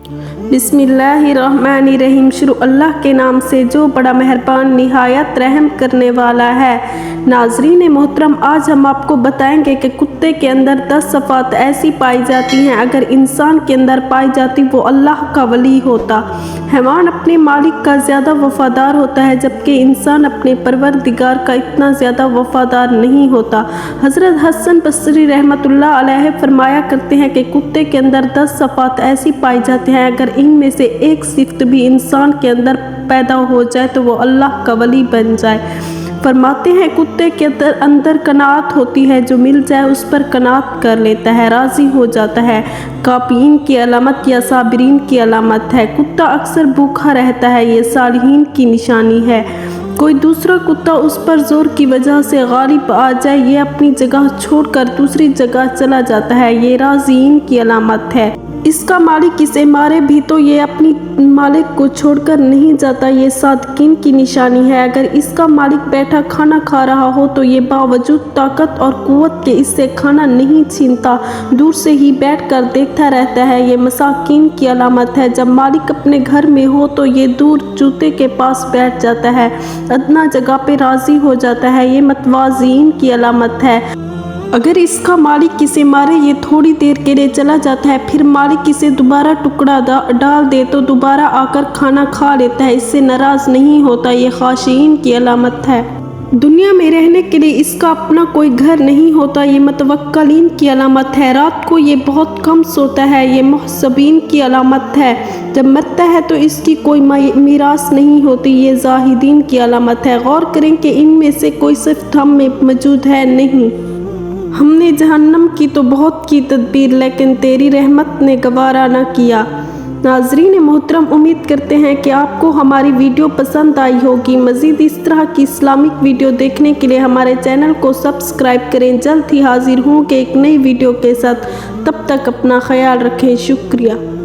बिस्मिल्लाहिर्रहमानिर्रहीम। शुरू अल्लाह के नाम से जो बड़ा मेहरबान निहायत रहम करने वाला है। नाज़रीन मोहतरम, आज हम आपको बताएंगे कि कुत्ते के अंदर 10 सिफात ऐसी पाई जाती हैं, अगर इंसान के अंदर पाई जाती वो अल्लाह का वली होता। हैवान अपने मालिक का ज़्यादा वफ़ादार होता है, जबकि इंसान अपने परवरदिगार का इतना ज़्यादा वफ़ादार नहीं होता। हज़रत हसन बसरी रहमतुल्लाह अलैह फरमाया करते हैं कि कुत्ते के अंदर 10 सिफात ऐसी पाई जाती हैं, अगर इनमें से एक सिफ्त भी इंसान के अंदर पैदा हो जाए तो वो अल्लाह का वली बन जाए। फरमाते हैं कुत्ते के अंदर कनात होती है, जो मिल जाए उस पर कनात कर लेता है, राज़ी हो जाता है। कापीन की अलामत या साबिरीन की अलामत है। कुत्ता अक्सर भूखा रहता है, ये सालिहीन की निशानी है। कोई दूसरा कुत्ता उस पर ज़ोर की वजह से गालिब आ जाए, ये अपनी जगह छोड़कर दूसरी जगह चला जाता है, ये राज़ीन की अलामत है। इसका मालिक इसे मारे भी तो ये अपनी मालिक को छोड़कर नहीं जाता, ये सादकीन की निशानी है। अगर इसका मालिक बैठा खाना खा रहा हो तो ये बावजूद ताकत और कुव्वत के इससे खाना नहीं छीनता, दूर से ही बैठकर देखता रहता है, ये मसाकीन की अलामत है। जब मालिक अपने घर में हो तो ये दूर जूते के पास बैठ जाता है, अदना जगह पे राज़ी हो जाता है, ये मतवाज़ीन की अलामत है। अगर इसका मालिक इसे मारे ये थोड़ी देर के लिए चला जाता है, फिर मालिक इसे दोबारा टुकड़ा डाल दे तो दोबारा आकर खाना खा लेता है, इससे नाराज़ नहीं होता, ये खाशिईन की अलामत है। दुनिया में रहने के लिए इसका अपना कोई घर नहीं होता, ये मतवक्किलीन की अलामत है। रात को ये बहुत कम सोता है, ये मुहस्सिबीन की अलामत है। जब मरता है तो इसकी कोई मीरास नहीं होती, ये ज़ाहिदीन की अलामत है। गौर करें कि इनमें से कोई सिफ्त हम में मौजूद है नहीं। हमने जहन्नम की तो बहुत की तदबीर, लेकिन तेरी रहमत ने गवारा न किया। नाज़रीन मोहतरम, उम्मीद करते हैं कि आपको हमारी वीडियो पसंद आई होगी। मज़ीद इस तरह की इस्लामिक वीडियो देखने के लिए हमारे चैनल को सब्सक्राइब करें। जल्द ही हाजिर होंगे एक नई वीडियो के साथ, तब तक अपना ख्याल रखें। शुक्रिया।